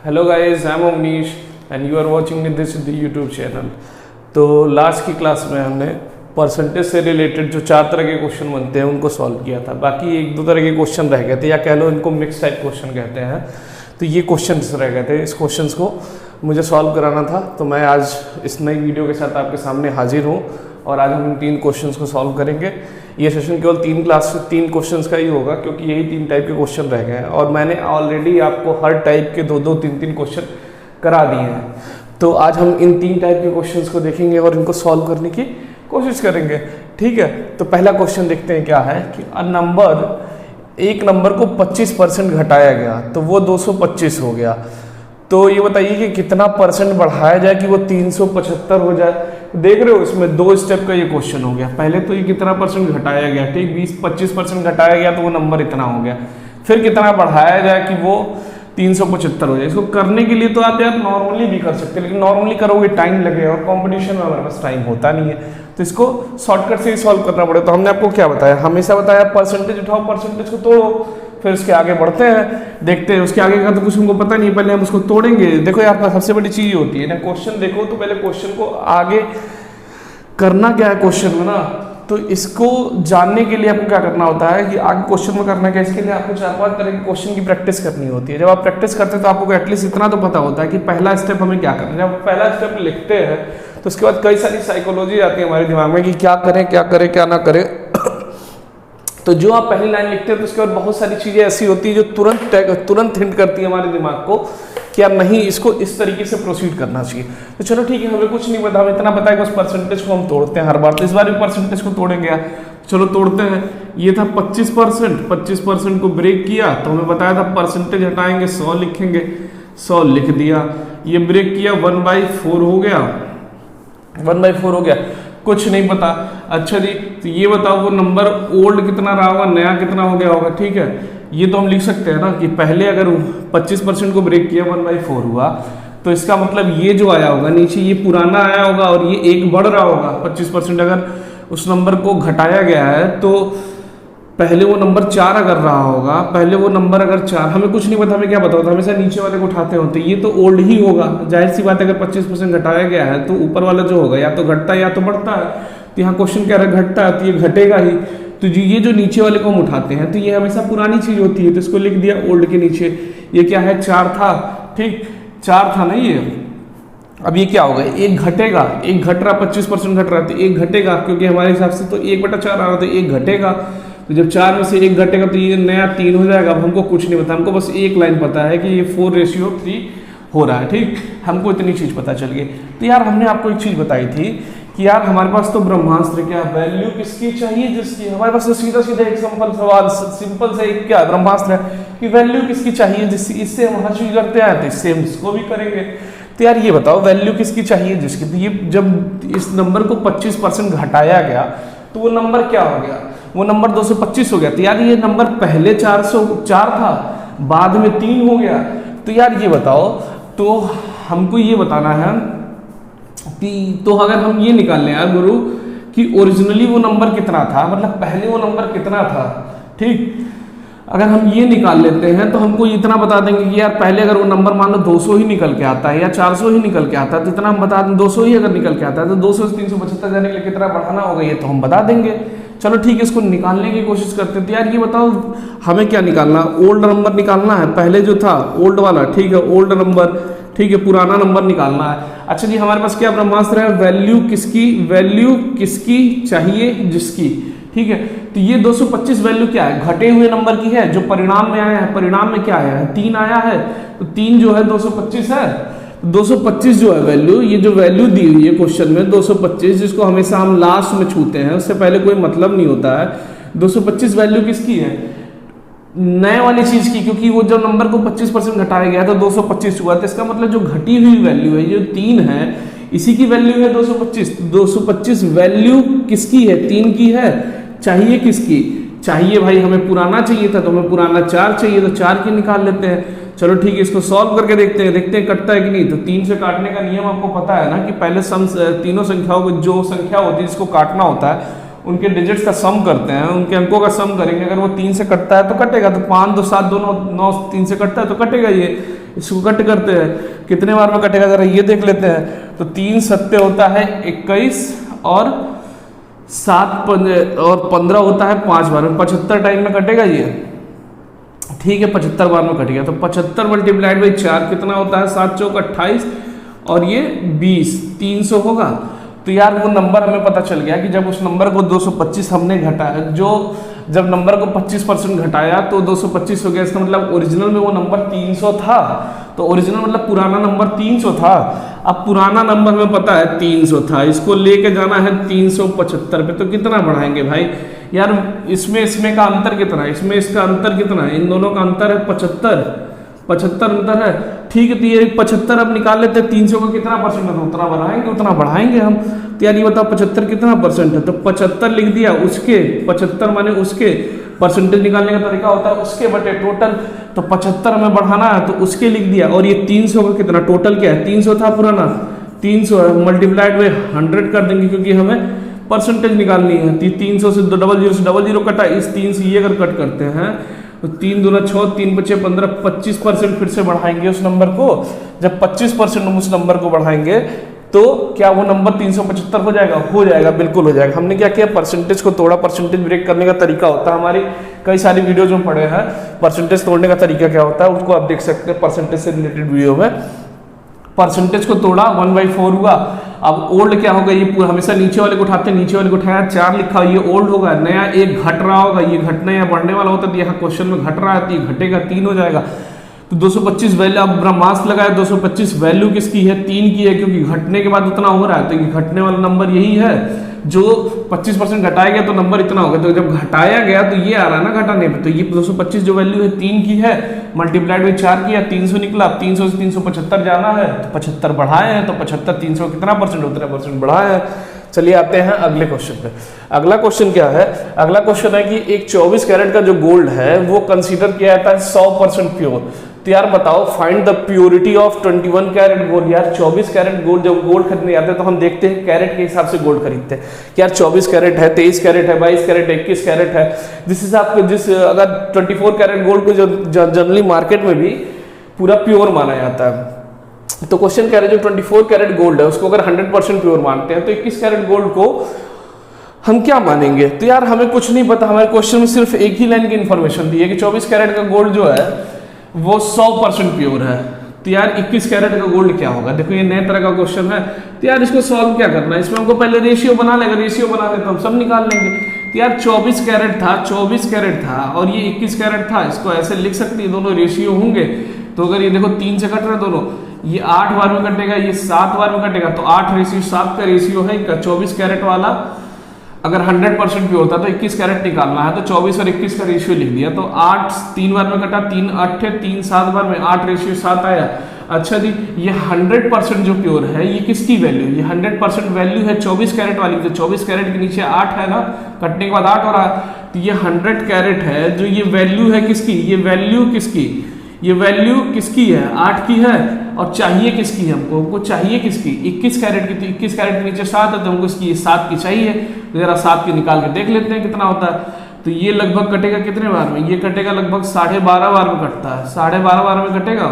Hello guys, I am Avnish and you are watching this YouTube channel. तो last की class में हमने percentage से रिलेटेड जो 4 तरह के क्वेश्चन बनते हैं उनको सॉल्व किया था। बाकी 1-2 तरह के क्वेश्चन रह गए थे, या कह लो इनको मिक्स टाइप क्वेश्चन कहते हैं। तो ये क्वेश्चंस रह गए थे, इस क्वेश्चंस को मुझे सॉल्व कराना था। तो मैं आज इस नई वीडियो के साथ आपके सामने हाजिर हूँ और आज हम इन 3 क्वेश्चंस को सॉल्व करेंगे। ये सेशन केवल 3 क्वेश्चंस का ही होगा, क्योंकि यही 3 टाइप के क्वेश्चन रह गए हैं और मैंने ऑलरेडी आपको हर टाइप के 2-2, 3-3 क्वेश्चन करा दिए हैं। तो आज हम इन 3 टाइप के क्वेश्चंस को देखेंगे और इनको सॉल्व करने की कोशिश करेंगे। ठीक है, तो पहला क्वेश्चन देखते हैं क्या है कि एक नंबर को 25% घटाया गया तो वो 225 हो गया। तो ये बताइए कि कितना परसेंट बढ़ाया जाए कि वो 375 हो जाए। देख रहे हो, इसमें 2 स्टेप का ये क्वेश्चन हो गया। पहले तो ये कितना परसेंट घटाया गया, ठीक 20-25% घटाया गया तो वो नंबर इतना हो गया। फिर कितना बढ़ाया जाए कि वो 375 हो जाए। इसको करने के लिए तो आप यार नॉर्मली भी कर सकते हैं, लेकिन नॉर्मली करोगे टाइम लगेगा और कंपटीशन में हमारे पास टाइम होता नहीं है, तो इसको शॉर्टकट से ही सॉल्व करना पड़ेगा। तो हमने आपको क्या बताया, हमेशा बताया परसेंटेज उठाओ, परसेंटेज को तोड़ो, फिर उसके आगे बढ़ते हैं, देखते हैं। उसके आगे का तो कुछ हमको पता नहीं, पहले हम उसको तोड़ेंगे। देखो यार, सबसे बड़ी चीज होती है ना, क्वेश्चन देखो तो पहले क्वेश्चन को आगे करना क्या है क्वेश्चन में ना, तो इसको जानने के लिए आपको क्या करना होता है कि आगे क्वेश्चन में करना क्या है, इसके लिए आपको 4-5 तरह के क्वेश्चन की प्रैक्टिस करनी होती है। जब आप प्रैक्टिस करते हैं तो आपको एटलीस्ट इतना तो पता होता है कि पहला स्टेप हमें क्या करना है। जब पहला स्टेप लिखते हैं तो उसके बाद कई सारी साइकोलॉजी आती है हमारे दिमाग में कि क्या करें क्या ना करें। तो जो आप पहली लाइन लिखते हैं तो उसके बाद बहुत सारी चीजें ऐसी होती है जो तुरंत हिंट करती है हमारे दिमाग को कि यार नहीं, इसको इस तरीके से प्रोसीड करना चाहिए। तो चलो ठीक है, हमें कुछ नहीं पता, हमें इतना पता है कि उस परसेंटेज को हम तोड़ते हैं हर बार। तो इस बार भी परसेंटेज को तोड़ेंगे यार, चलो तोड़ते हैं। ये था 25% को ब्रेक किया तो हमें बताया था परसेंटेज हटाएंगे 100 लिखेंगे, 100 लिख दिया। ये ब्रेक किया 1/4 हो गया, 1/4 हो गया, कुछ नहीं पता। अच्छा जी, तो ये बताओ वो नंबर ओल्ड कितना रहा होगा, नया कितना हो गया होगा। ठीक है, ये तो हम लिख सकते हैं ना कि पहले अगर 25% को ब्रेक किया 1/4 हुआ तो इसका मतलब ये जो आया होगा नीचे, ये पुराना आया होगा और ये एक बढ़ रहा होगा। 25% अगर उस नंबर को घटाया गया है तो पहले वो नंबर 4 अगर रहा होगा, पहले वो नंबर अगर 4, हमें कुछ नहीं पता, हमें क्या पता होता, हमेशा नीचे वाले को उठाते होते। ये तो ओल्ड ही होगा, जाहिर सी बात है। अगर 25% घटाया गया है तो ऊपर वाला जो होगा या तो घटता है या तो बढ़ता है। तो यहाँ क्वेश्चन कह रहा है घटता है, तो ये घटेगा ही। तो ये जो नीचे वाले को हम उठाते हैं तो ये हमेशा पुरानी चीज होती है, तो इसको लिख दिया ओल्ड के नीचे। ये क्या है, 4 था, ठीक 4 था ना ये। अब ये क्या होगा, एक घटेगा, एक घट रहा, 25% घट रहा है तो एक घटेगा, क्योंकि हमारे हिसाब से तो 1/4 आ रहा, तो एक घटेगा। तो जब 4 में से 1 घटेगा तो ये नया 3 हो जाएगा। अब हमको कुछ नहीं पता, हमको बस एक लाइन पता है कि ये 4:3 हो रहा है। ठीक, हमको इतनी चीज पता चल गई। तो यार हमने आपको एक चीज बताई थी कि यार हमारे पास तो ब्रह्मास्त्र क्या, वैल्यू किसकी चाहिए जिसकी, हमारे पास तो सीधा एक सिंपल से एक क्या ब्रह्मास्त्र है कि वैल्यू किसकी चाहिए जिसकी। इससे हम हर चीज करते हैं तो इससे हम इसको भी करेंगे। तो यार ये बताओ वैल्यू किसकी चाहिए जिसकी। तो ये जब इस नंबर को 25% घटाया गया तो वो नंबर क्या हो गया, वो नंबर 225 हो गया। तो यार ये नंबर पहले 404 था, बाद में 3 हो गया। तो यार ये बताओ, तो हमको ये बताना है कि तो अगर हम ये निकाल लें यार गुरु कि ओरिजिनली वो नंबर कितना था, मतलब पहले वो नंबर कितना था। ठीक, अगर हम ये निकाल लेते हैं तो हमको इतना बता देंगे कि यार पहले अगर वो नंबर मान लो 200 ही निकल के आता है या 400 ही निकल के आता है, तो इतना हम बता दें। 200 ही अगर निकल के आता है तो 200 से 375 जाने के लिए कितना बढ़ाना होगा, ये तो हम बता देंगे। चलो ठीक है, इसको निकालने की कोशिश करते हैं। तो यार ये बताओ हमें क्या निकालना, ओल्ड नंबर निकालना है, पहले जो था ओल्ड वाला। ठीक है, ओल्ड नंबर, ठीक है, पुराना नंबर निकालना है। अच्छा जी, हमारे पास क्या ब्रह्मास्त्र है, वैल्यू किसकी चाहिए जिसकी। ठीक है, तो ये 225 वैल्यू क्या है, घटे हुए नंबर की है जो परिणाम में आया है। परिणाम में क्या आया है, 3 आया है, तो 3 जो है 225 है। 225 जो है वैल्यू, ये जो वैल्यू दी हुई है क्वेश्चन में 225, जिसको हमेशा हम लास्ट में छूते हैं, उससे पहले कोई मतलब नहीं होता है। 225 वैल्यू किसकी है, नए वाली चीज की, क्योंकि वो जब नंबर को 25% घटाया गया तो 225 हुआ। तो इसका मतलब जो घटी हुई वैल्यू है, जो 3 है, इसी की वैल्यू है 225। 225 वैल्यू किसकी है, 3 की है। चाहिए किसकी, चाहिए भाई हमें पुराना चाहिए था, तो हमें पुराना 4 चाहिए, तो 4 की निकाल लेते हैं। चलो ठीक है, इसको सॉल्व करके देखते हैं कटता है कि नहीं। तो 3 से काटने का नियम आपको पता है ना कि पहले तीनों संख्याओं को, जो संख्या होती है जिसको काटना होता है, उनके डिजिट्स का सम करते हैं, उनके अंकों का सम करेंगे। अगर वो 3 से कटता है तो कटेगा, तो 5 2 7 2 9 9 3 से कटता है तो कटेगा ये। इसको कट करते हैं, कितने बार में कटेगा जरा ये देख लेते हैं। तो 3 सत्ते होता है 21 और 7 और 15 होता है 5 बार में, 75 टाइम में कटेगा ये, ठीक है 75 बार में कट गया। तो 75 मल्टीप्लाइड बाई 4 कितना होता है, 7 चौक 28 और ये 20, 300 होगा। तो यार वो नंबर हमें पता चल गया कि जब उस नंबर को 225 हमने घटाया, जब नंबर को 25% घटाया तो 225 हो गया। इसका मतलब ओरिजिनल में वो नंबर 300 था, तो ओरिजिनल मतलब पुराना नंबर 300 था। अब पुराना नंबर हमें पता है 300 था, इसको लेके जाना है 375 पे, तो कितना बढ़ाएंगे भाई यार, इसमें का अंतर कितना है, इसमें इसका अंतर कितना है, इन दोनों का अंतर है 75 अंतर है, ठीक है। तो ये 75 अब निकाल लेते हैं, 300 का कितना परसेंट है, तो उतना बढ़ाएंगे हम। तो यार ये बताओ 75 कितना परसेंट है, तो 75 लिख दिया, उसके 75 माने उसके, परसेंटेज निकालने का तरीका होता है उसके बटे टोटल, तो 75 हमें बढ़ाना है तो उसके लिख दिया। और ये 300 का कितना, टोटल क्या है, 300 था पुराना, 300 है, मल्टीप्लाइड बाई 100 कर देंगे क्योंकि हमें परसेंटेज निकालनी है। 300 से 00 कटा, इस 3 से ये अगर कट करते हैं तो 3 दूना 6, 3 बचे 15, 25% फिर से बढ़ाएंगे उस नंबर को। जब 25% हम उस नंबर को बढ़ाएंगे तो क्या वो नंबर 375 हो जाएगा, हो जाएगा, बिल्कुल हो जाएगा। हमने क्या किया, परसेंटेज को तोड़ा। परसेंटेज ब्रेक करने का तरीका होता है, हमारी कई सारी वीडियोज में पढ़े हैं परसेंटेज तोड़ने का तरीका क्या होता है, उसको आप देख सकते हैं परसेंटेज से रिलेटेड वीडियो में। परसेंटेज को तोड़ा, 1/4 हुआ। अब ओल्ड क्या होगा, ये पूरा हमेशा नीचे वाले को उठाते हैं, नीचे वाले को उठाया 4 लिखा, ये ओल्ड होगा, नया 1 घट रहा होगा, ये घटने या बढ़ने वाला होता है, तो यहाँ क्वेश्चन में घट रहा है तो ये घटेगा 3 हो जाएगा। तो 225 वैल्यू, अब ब्रह्मास्त्र लगाया, 225 वैल्यू किसकी है, 3 की है, क्योंकि घटने के बाद उतना हो रहा है, तो ये घटने वाला नंबर यही है। जो 25% घटाया गया तो नंबर इतना होगा, तो जब घटाया गया तो ये आ रहा है ना घटाने पे, तो ये 225 जो वैल्यू है 3 की है, मल्टीप्लाइड बाई 4 किया, 300 निकला। 300 से 375 जाना है तो 75 बढ़ाए हैं, तो 75 300 कितना परसेंट, उतना परसेंट बढ़ाए हैं। चलिए आते हैं अगले क्वेश्चन पे। अगला क्वेश्चन क्या है, अगला क्वेश्चन है कि एक 24 कैरेट का जो गोल्ड है वो कंसीडर किया जाता है 100% प्योर। तो यार बताओ, find the purity of 21 carat gold. यार 24 कैरेट गोल्ड, जब गोल्ड खरीदने जाते हैं तो हम देखते हैं कैरेट के हिसाब से गोल्ड खरीदते हैं कि यार 24 कैरेट है, 23 कैरेट है, 22 कैरेट है, 21 कैरेट है। जिस हिसाब के अगर 24 कैरेट गोल्ड को जो जनरली मार्केट में भी पूरा प्योर माना जाता है, तो क्वेश्चन कह रहे हैं जो 24 कैरेट गोल्ड है उसको अगर 100% प्योर मानते हैं तो 21 कैरेट गोल्ड को हम क्या मानेंगे। तो यार हमें कुछ नहीं पता, हमारे क्वेश्चन में सिर्फ एक ही लाइन की इन्फॉर्मेशन दी है कि 24 कैरेट का गोल्ड जो है वो 100% प्योर है। तो यार 21 कैरेट का गोल्ड क्या होगा, देखो ये नए तरह का क्वेश्चन है। तो यार इसको सॉल्व क्या करना है, इसमें हमको पहले रेशियो बना लेगा, रेशियो बना ले तो हम सब निकाल लेंगे। तो यार 24 कैरेट था और ये 21 कैरेट था, इसको ऐसे लिख सकते हैं, दोनों रेशियो होंगे। तो अगर ये देखो 3 से कट रहे दोनों, ये 8 बार में कटेगा, ये 7 बार में कटेगा, तो 8:7 का रेशियो है इनका। 24 कैरेट वाला अगर 100% प्योर था तो 21 कैरेट निकालना है, तो 24 और 21 का रेशियो लिख दिया। तो 8 3 बार में कटा, 3 8 3 7 बार में 8:7 आया। अच्छा जी, ये 100% जो प्योर है ये किसकी वैल्यू, ये 100% वैल्यू है 24 कैरेट वाली। तो 24 कैरेट के नीचे 8 है ना, कटने के बाद 8 हो रहा है, तो ये 100 कैरेट है। जो ये वैल्यू है किसकी, ये वैल्यू किसकी, ये वैल्यू किसकी है, 8 की है। और चाहिए किसकी है, हमको चाहिए किसकी, 21 कैरेट की। तो 21 कैरेट के नीचे 7 है तो हमको इसकी 7 की चाहिए। तो जरा 7 की निकाल के देख लेते हैं कितना होता है। तो ये लगभग कटेगा कितने बार में, ये कटेगा लगभग 12.5 बार में कटता है, 12.5 बार में कटेगा।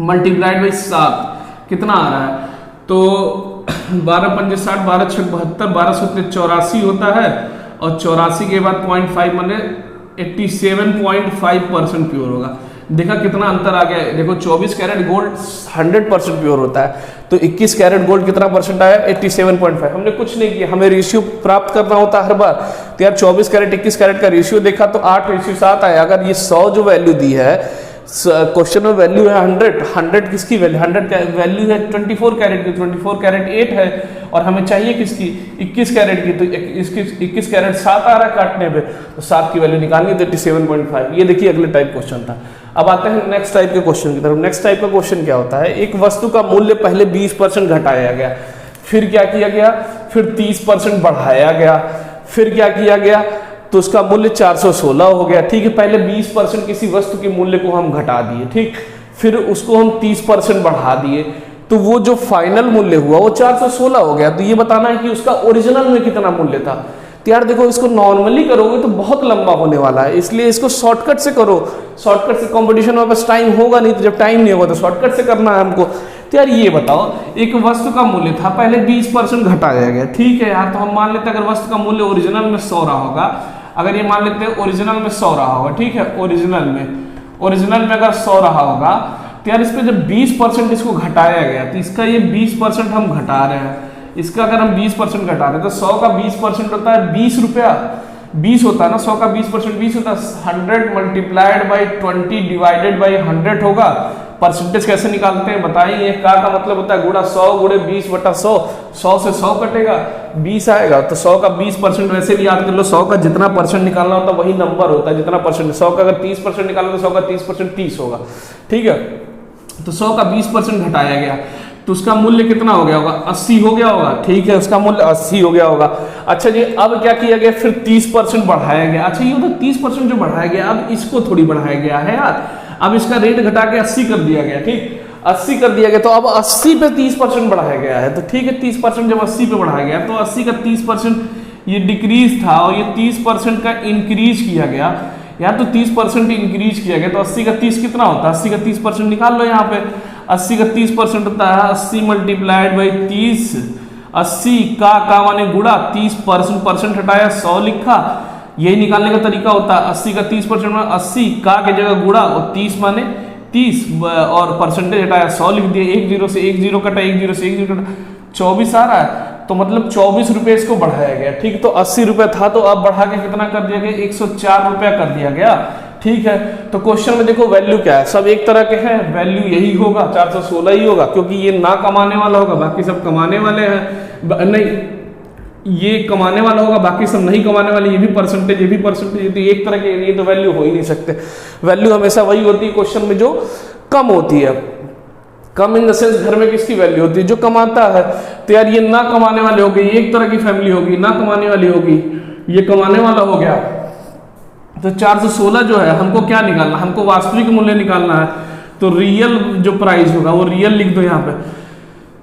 मल्टीप्लाइड बाई 7 कितना आ रहा है, तो 12 पंजे 60, 12 छक 72, 12 सूत्र 84 होता है। और 84 के बाद 0.5 माने 87.5% प्योर होगा। देखा कितना अंतर आ गया है। देखो 24 कैरेट गोल्ड 100% प्योर होता है, तो 21 कैरेट गोल्ड कितना परसेंट आया, 87.5। हमने कुछ नहीं किया, हमें रेशियो प्राप्त करना होता है हर बार। तो यार 24 कैरेट 21 कैरेट का रेशियो देखा तो 8:7 आया। अगर ये 100 जो वैल्यू दी है क्वेश्चन में, वैल्यू है 100 किसकी वैल्यू, 100 का वैल्यू है 24 कैरेट की, 24 कैरेट 8 है। और हमें चाहिए किसकी, 21 कैरेट की। तो 21 कैरेट 7 आ रहा है काटने पे, तो 7 की वैल्यू निकालनी, तो 87.5। ये देखिए अगले टाइप क्वेश्चन था। अब आते हैं नेक्स्ट टाइप के क्वेश्चन की तरफ। नेक्स्ट टाइप का क्वेश्चन क्या होता है, एक वस्तु का मूल्य पहले 20% घटाया गया, फिर क्या किया गया, फिर 30% बढ़ाया गया, फिर क्या किया गया, तो उसका मूल्य 416 हो गया। ठीक है, पहले 20% किसी वस्तु के मूल्य को हम घटा दिए, ठीक, फिर उसको हम 30% बढ़ा दिए, तो वो जो फाइनल मूल्य हुआ वो 416 हो गया। तो ये बताना है कि उसका ओरिजिनल में कितना मूल्य था। तो यार देखो इसको नॉर्मली करोगे तो बहुत लंबा होने वाला है, इसलिए इसको शॉर्टकट से करो। शॉर्टकट से कंपटीशन में बस टाइम होगा नहीं, तो जब टाइम नहीं होगा तो शॉर्टकट से करना है हमको। तो यार ये बताओ, एक वस्तु का मूल्य था, पहले 20% घटाया गया, ठीक है यार। तो हम मान लेते हैं अगर वस्तु का मूल्य ओरिजिनल में 100 रहा होगा, अगर ये मान लेते हैं ओरिजिनल में 100 रहा होगा, ठीक है, ओरिजिनल में अगर 100 रहा होगा, तो यार इस पे जब 20% इसको घटाया गया, तो इसका ये 20% हम घटा रहे हैं। इसका अगर हम 20% घटा रहे हैं तो 100 का 20% होता है 20 रुपया, 20 होता है ना, 100 का 20% 20 होता है। 100 मल्टीप्लाइड बाई 20 डिवाइडेड बाई 100 होगा। परसेंटेज कैसे निकालते हैं बताइए, का मतलब होता है गुणा 100 गुणे 20 बटा 100, 100 से 100 कटेगा, 20 आएगा। तो 100 का 20% वैसे भी याद कर लो, 100 का जितना परसेंट निकालना होता है वही नंबर होता है जितना परसेंट। 100 का अगर 30% निकालना तो 100 का 30% 30 होगा, ठीक है। तो 100 का 20% घटाया गया तो उसका मूल्य कितना हो गया होगा, 80 हो गया होगा, ठीक है, उसका मूल्य 80 हो गया होगा। अच्छा जी, अब क्या किया गया, फिर 30% बढ़ाया गया। अच्छा ये तो 30% जो बढ़ाया गया, अब इसको थोड़ी बढ़ाया गया है यार, अब इसका रेट घटा के 80 कर दिया गया, ठीक, 80 कर दिया गया। तो अब 80 पे 30% बढ़ाया गया है, तो ठीक है, 30% जब 80 पे बढ़ाया गया तो 80 का 30% ये डिक्रीज था और ये 30% का इंक्रीज किया गया यार। तो 30% इंक्रीज किया गया तो 80 का 30 कितना होता है, 80 का 30% निकाल लो यहाँ पे। 80 का 30% होता है 80 मल्टीप्लाइड बाई 30, 80 का माने गुणा 30% हटाया 100 लिखा, यही निकालने का तरीका होता है। 80 का 30% में 80 का के जगह गुणा और 30 माने 30 और परसेंटेज हटाया 100 लिख दिया। 1 0 से 1 0 कटा, 1 0 से 1 0 कटा, 24 आ रहा है। तो मतलब 24 रुपये इसको बढ़ाया गया, ठीक। तो 80 रुपये था तो अब बढ़ा के कितना कर दिया गया, 104 रुपया कर दिया गया, ठीक है। तो क्वेश्चन में देखो वैल्यू क्या है, सब एक तरह के हैं, वैल्यू यही होगा, 416 ही होगा, क्योंकि ये ना कमाने वाला होगा, बाकी सब कमाने वाले हैं। नहीं, ये कमाने वाला होगा, बाकी सब नहीं कमाने वाले, ये भी परसेंटेज, ये भी परसेंटेज, तो एक तरह के, ये तो वैल्यू हो ही नहीं सकते। वैल्यू हमेशा वही होती है क्वेश्चन में जो कम होती है। कम इन द सेंस घर में किसकी वैल्यू होती है, जो कमाता है। तो यार ये ना कमाने वाले हो गए, ये एक तरह की फैमिली होगी, ना कमाने वाली होगी, ये कमाने वाला हो गया। तो 416 जो है हमको क्या निकालना, हमको वास्तविक मूल्य निकालना है। तो रियल जो प्राइस होगा वो रियल लिख दो यहाँ पे।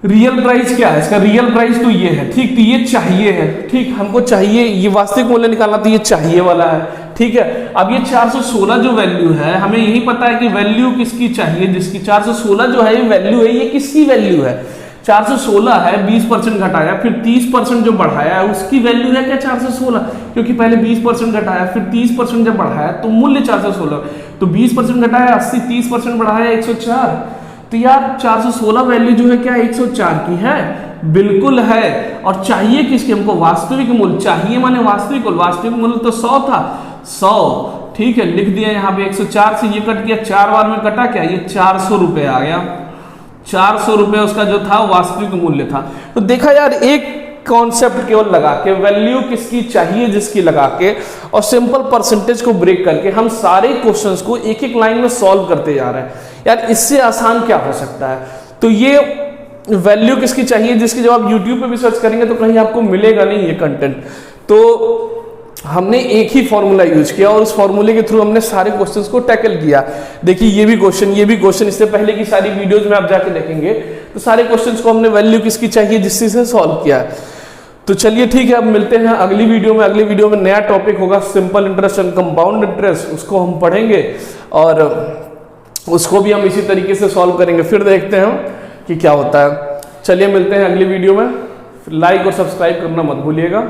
रियल प्राइस क्या है, इसका रियल प्राइस तो ये है, ठीक, तो ये चाहिए है, ठीक, हमको चाहिए, ये वास्तविक मूल्य निकालना, तो ये चाहिए वाला है, ठीक है। अब ये 416 जो वैल्यू है, हमें यही पता है कि वैल्यू किसकी चाहिए, जिसकी 416 जो है ये वैल्यू है, ये किसकी वैल्यू है, 416 है, 20% घटाया, फिर 30% जो बढ़ाया है उसकी वैल्यू है क्या 416, क्योंकि पहले 20% घटाया फिर 30% जब बढ़ाया तो मूल्य 416, तो 20% घटाया 80, 30% बढ़ाया 104। तो यार 416 वैल्यू जो है क्या 104 की है, बिल्कुल है। और चाहिए किसके, हमको वास्तविक मूल्य चाहिए, माने वास्तविक मूल्य तो 100 था, 100, ठीक है, लिख दिया यहाँ पे। 104 से ये कट गया, 4 बार में कटा क्या, ये 400 रुपये आ गया, 400 रुपये उसका जो था वास्तविक मूल्य था। तो देखा यार, एक कॉन्सेप्ट केवल लगा के, वैल्यू किसकी चाहिए जिसकी लगा के, और सिंपल परसेंटेज को ब्रेक करके हम सारे क्वेश्चंस को एक एक लाइन में सॉल्व करते जा रहे हैं। यार इससे आसान क्या हो सकता है। तो ये वैल्यू किसकी चाहिए जिसकी जब आप YouTube पे भी सर्च करेंगे तो कहीं आपको मिलेगा नहीं ये कंटेंट। तो हमने एक ही फॉर्मूला यूज किया और उस फॉर्मूले के थ्रू हमने सारे क्वेश्चंस को टैकल किया। देखिए ये भी क्वेश्चन, इससे पहले की सारी वीडियोस में आप जाके देखेंगे तो सारे क्वेश्चंस को हमने वैल्यू किसकी चाहिए जिससे से सॉल्व किया। तो चलिए ठीक है, अब मिलते हैं अगली वीडियो में। अगली वीडियो में नया टॉपिक होगा simple interest and compound interest, उसको हम पढ़ेंगे और उसको भी हम इसी तरीके से सॉल्व करेंगे। फिर देखते हैं कि क्या होता है। चलिए मिलते हैं अगली वीडियो में। लाइक और सब्सक्राइब करना मत भूलिएगा।